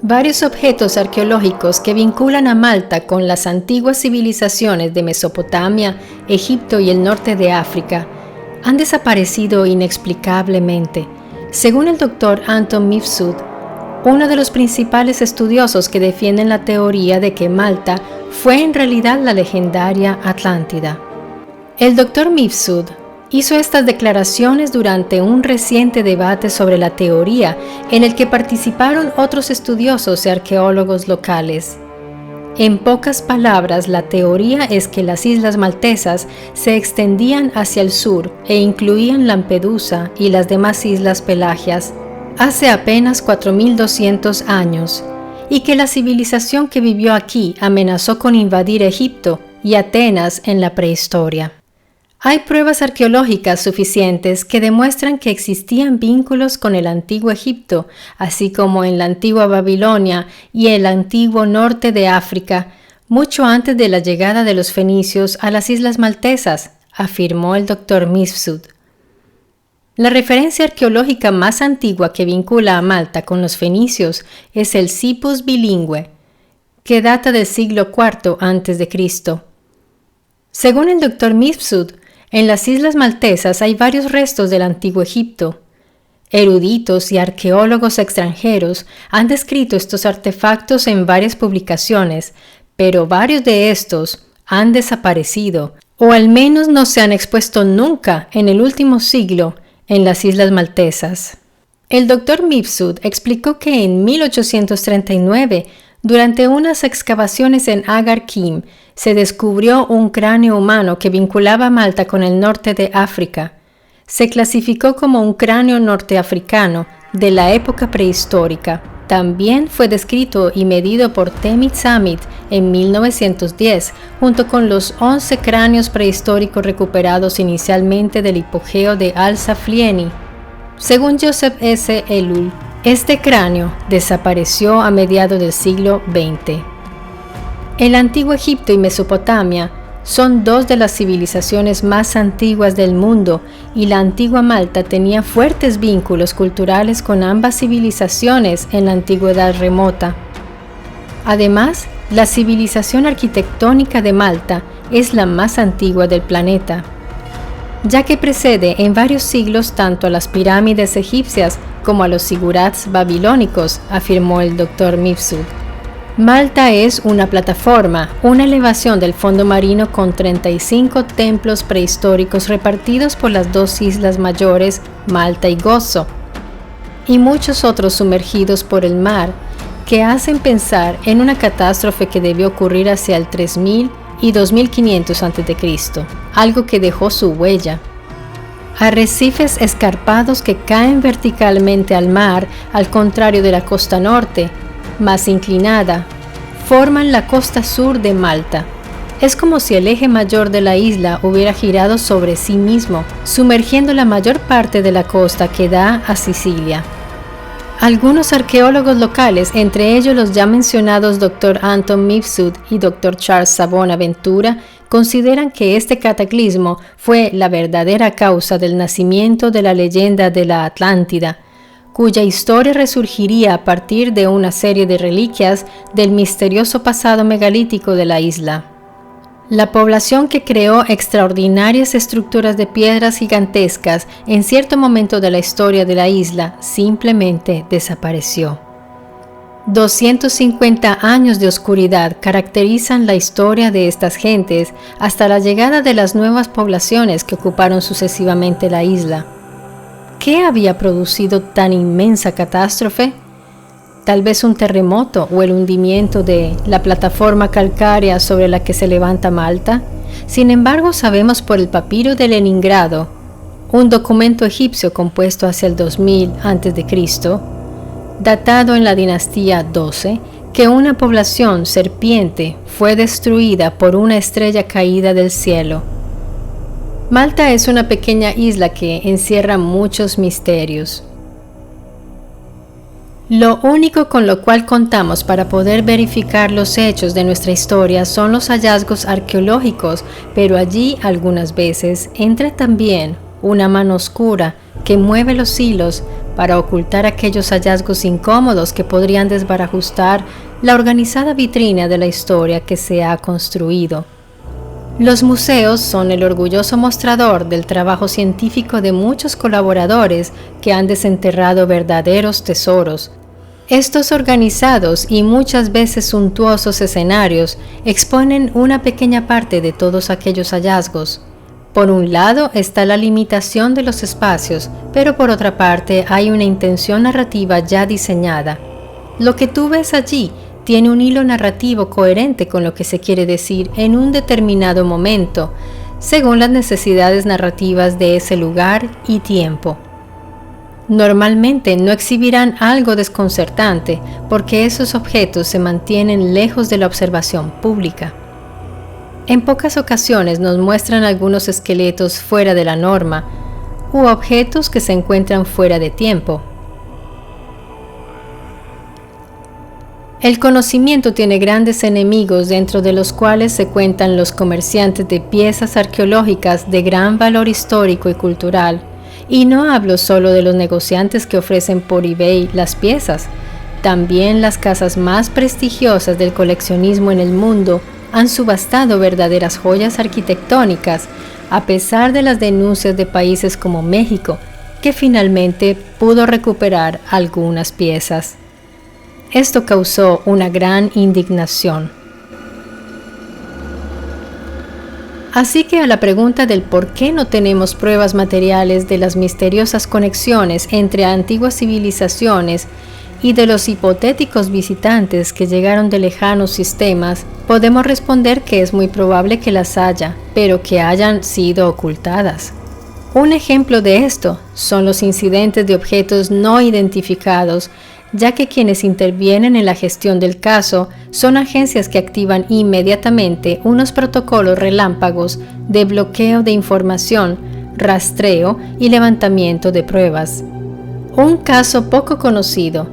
Varios objetos arqueológicos que vinculan a Malta con las antiguas civilizaciones de Mesopotamia, Egipto y el norte de África han desaparecido inexplicablemente. Según el Dr. Anton Mifsud, uno de los principales estudiosos que defienden la teoría de que Malta fue en realidad la legendaria Atlántida. El Dr. Mifsud hizo estas declaraciones durante un reciente debate sobre la teoría en el que participaron otros estudiosos y arqueólogos locales. En pocas palabras, la teoría es que las islas maltesas se extendían hacia el sur e incluían Lampedusa y las demás islas Pelagias hace apenas 4.200 años, y que la civilización que vivió aquí amenazó con invadir Egipto y Atenas en la prehistoria. Hay pruebas arqueológicas suficientes que demuestran que existían vínculos con el antiguo Egipto, así como en la antigua Babilonia y el antiguo norte de África, mucho antes de la llegada de los fenicios a las islas maltesas, afirmó el Dr. Mifsud. La referencia arqueológica más antigua que vincula a Malta con los fenicios es el Cipus bilingüe, que data del siglo IV a.C. Según el Dr. Mifsud, en las islas maltesas hay varios restos del antiguo Egipto. Eruditos y arqueólogos extranjeros han descrito estos artefactos en varias publicaciones, pero varios de estos han desaparecido, o al menos no se han expuesto nunca en el último siglo en las islas maltesas. El Dr. Mifsud explicó que en 1839, durante unas excavaciones en Agar Kim, se descubrió un cráneo humano que vinculaba a Malta con el norte de África. Se clasificó como un cráneo norteafricano de la época prehistórica. También fue descrito y medido por Temit Samit en 1910, junto con los 11 cráneos prehistóricos recuperados inicialmente del hipogeo de Al-Saflieni. Según Joseph S. Ellul, este cráneo desapareció a mediados del siglo XX. El antiguo Egipto y Mesopotamia son dos de las civilizaciones más antiguas del mundo, y la antigua Malta tenía fuertes vínculos culturales con ambas civilizaciones en la antigüedad remota. Además, la civilización arquitectónica de Malta es la más antigua del planeta, ya que precede en varios siglos tanto a las pirámides egipcias como a los zigurats babilónicos, afirmó el Dr. Mifsud. Malta es una plataforma, una elevación del fondo marino con 35 templos prehistóricos repartidos por las dos islas mayores, Malta y Gozo, y muchos otros sumergidos por el mar, que hacen pensar en una catástrofe que debió ocurrir hacia el 3000 y 2500 a.C., algo que dejó su huella. Arrecifes escarpados que caen verticalmente al mar, al contrario de la costa norte, más inclinada, forman la costa sur de Malta. Es como si el eje mayor de la isla hubiera girado sobre sí mismo, sumergiendo la mayor parte de la costa que da a Sicilia. Algunos arqueólogos locales, entre ellos los ya mencionados Dr. Anton Mifsud y Dr. Charles Savona Ventura, consideran que este cataclismo fue la verdadera causa del nacimiento de la leyenda de la Atlántida, cuya historia resurgiría a partir de una serie de reliquias del misterioso pasado megalítico de la isla. La población que creó extraordinarias estructuras de piedras gigantescas en cierto momento de la historia de la isla simplemente desapareció. 250 años de oscuridad caracterizan la historia de estas gentes hasta la llegada de las nuevas poblaciones que ocuparon sucesivamente la isla. ¿Qué había producido tan inmensa catástrofe? Tal vez un terremoto o el hundimiento de la plataforma calcárea sobre la que se levanta Malta. Sin embargo, sabemos por el papiro de Leningrado, un documento egipcio compuesto hacia el 2000 a.C., datado en la dinastía 12, que una población serpiente fue destruida por una estrella caída del cielo. Malta es una pequeña isla que encierra muchos misterios. Lo único con lo cual contamos para poder verificar los hechos de nuestra historia son los hallazgos arqueológicos, pero allí algunas veces entra también una mano oscura que mueve los hilos para ocultar aquellos hallazgos incómodos que podrían desbarajustar la organizada vitrina de la historia que se ha construido. Los museos son el orgulloso mostrador del trabajo científico de muchos colaboradores que han desenterrado verdaderos tesoros. Estos organizados y muchas veces suntuosos escenarios exponen una pequeña parte de todos aquellos hallazgos. Por un lado está la limitación de los espacios, pero por otra parte hay una intención narrativa ya diseñada. Lo que tú ves allí tiene un hilo narrativo coherente con lo que se quiere decir en un determinado momento, según las necesidades narrativas de ese lugar y tiempo. Normalmente no exhibirán algo desconcertante porque esos objetos se mantienen lejos de la observación pública. En pocas ocasiones nos muestran algunos esqueletos fuera de la norma u objetos que se encuentran fuera de tiempo. El conocimiento tiene grandes enemigos dentro de los cuales se cuentan los comerciantes de piezas arqueológicas de gran valor histórico y cultural. Y no hablo solo de los negociantes que ofrecen por eBay las piezas. También las casas más prestigiosas del coleccionismo en el mundo han subastado verdaderas joyas arquitectónicas, a pesar de las denuncias de países como México, que finalmente pudo recuperar algunas piezas. Esto causó una gran indignación. Así que a la pregunta del por qué no tenemos pruebas materiales de las misteriosas conexiones entre antiguas civilizaciones y de los hipotéticos visitantes que llegaron de lejanos sistemas, podemos responder que es muy probable que las haya, pero que hayan sido ocultadas. Un ejemplo de esto son los incidentes de objetos no identificados, ya que quienes intervienen en la gestión del caso son agencias que activan inmediatamente unos protocolos relámpagos de bloqueo de información, rastreo y levantamiento de pruebas. Un caso poco conocido,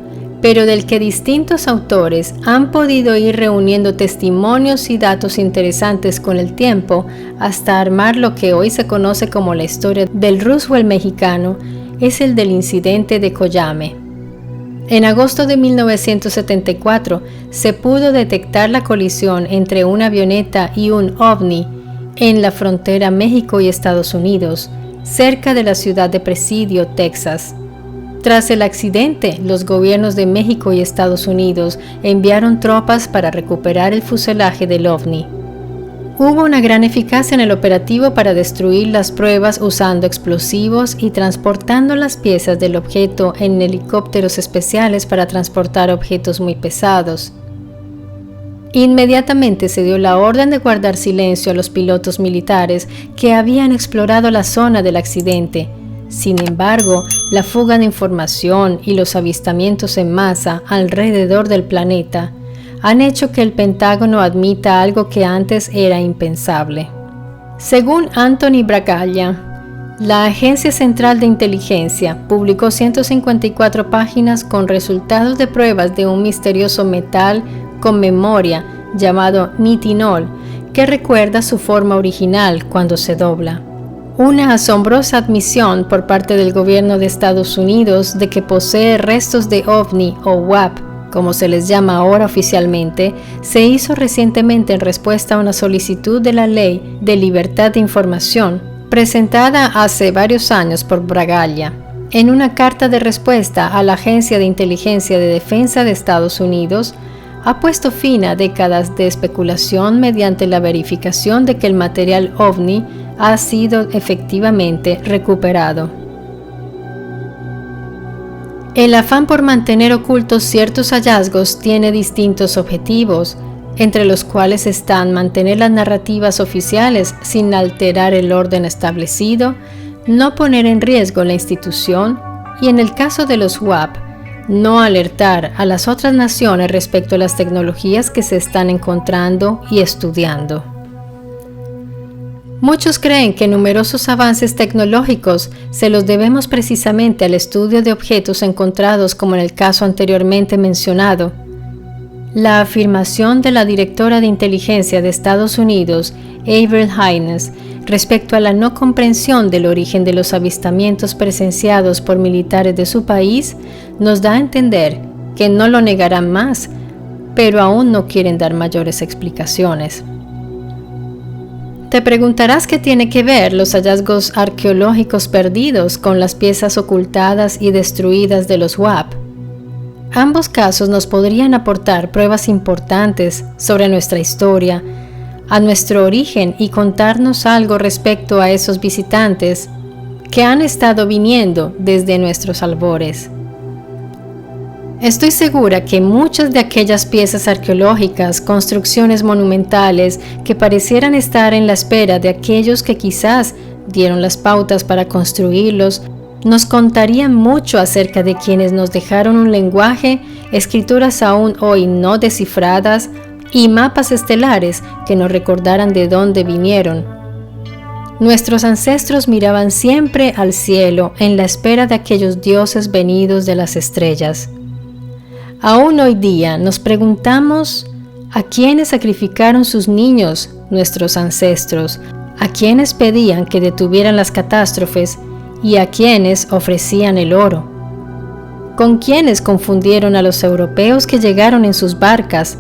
pero del que distintos autores han podido ir reuniendo testimonios y datos interesantes con el tiempo hasta armar lo que hoy se conoce como la historia del Roswell mexicano, es el del incidente de Coyame. En agosto de 1974 se pudo detectar la colisión entre una avioneta y un ovni en la frontera México y Estados Unidos, cerca de la ciudad de Presidio, Texas. Tras el accidente, los gobiernos de México y Estados Unidos enviaron tropas para recuperar el fuselaje del ovni. Hubo una gran eficacia en el operativo para destruir las pruebas usando explosivos y transportando las piezas del objeto en helicópteros especiales para transportar objetos muy pesados. Inmediatamente se dio la orden de guardar silencio a los pilotos militares que habían explorado la zona del accidente. Sin embargo, la fuga de información y los avistamientos en masa alrededor del planeta han hecho que el Pentágono admita algo que antes era impensable. Según Anthony Bragaglia, la Agencia Central de Inteligencia publicó 154 páginas con resultados de pruebas de un misterioso metal con memoria llamado nitinol, que recuerda su forma original cuando se dobla. Una asombrosa admisión por parte del gobierno de Estados Unidos de que posee restos de OVNI o WAP, como se les llama ahora oficialmente, se hizo recientemente en respuesta a una solicitud de la Ley de Libertad de Información, presentada hace varios años por Bragaglia. En una carta de respuesta a la Agencia de Inteligencia de Defensa de Estados Unidos, ha puesto fin a décadas de especulación mediante la verificación de que el material OVNI ha sido efectivamente recuperado. El afán por mantener ocultos ciertos hallazgos tiene distintos objetivos, entre los cuales están mantener las narrativas oficiales sin alterar el orden establecido, no poner en riesgo la institución y, en el caso de los WAP, no alertar a las otras naciones respecto a las tecnologías que se están encontrando y estudiando. Muchos creen que numerosos avances tecnológicos se los debemos precisamente al estudio de objetos encontrados como en el caso anteriormente mencionado. La afirmación de la directora de inteligencia de Estados Unidos, Avril Haines, respecto a la no comprensión del origen de los avistamientos presenciados por militares de su país, nos da a entender que no lo negarán más, pero aún no quieren dar mayores explicaciones. Te preguntarás qué tiene que ver los hallazgos arqueológicos perdidos con las piezas ocultadas y destruidas de los WAP. Ambos casos nos podrían aportar pruebas importantes sobre nuestra historia, a nuestro origen y contarnos algo respecto a esos visitantes que han estado viniendo desde nuestros albores. Estoy segura que muchas de aquellas piezas arqueológicas, construcciones monumentales que parecieran estar en la espera de aquellos que quizás dieron las pautas para construirlos, nos contarían mucho acerca de quienes nos dejaron un lenguaje, escrituras aún hoy no descifradas y mapas estelares que nos recordaran de dónde vinieron. Nuestros ancestros miraban siempre al cielo en la espera de aquellos dioses venidos de las estrellas. Aún hoy día nos preguntamos a quiénes sacrificaron sus niños nuestros ancestros, a quiénes pedían que detuvieran las catástrofes y a quiénes ofrecían el oro. ¿Con quiénes confundieron a los europeos que llegaron en sus barcas,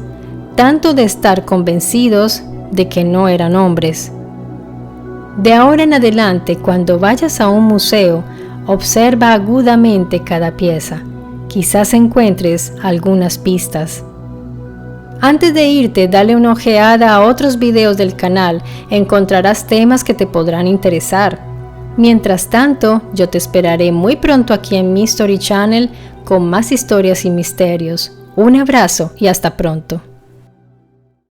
tanto de estar convencidos de que no eran hombres? De ahora en adelante, cuando vayas a un museo, observa agudamente cada pieza. Quizás encuentres algunas pistas. Antes de irte, dale una ojeada a otros videos del canal, encontrarás temas que te podrán interesar. Mientras tanto, yo te esperaré muy pronto aquí en Mystery Channel con más historias y misterios. Un abrazo y hasta pronto.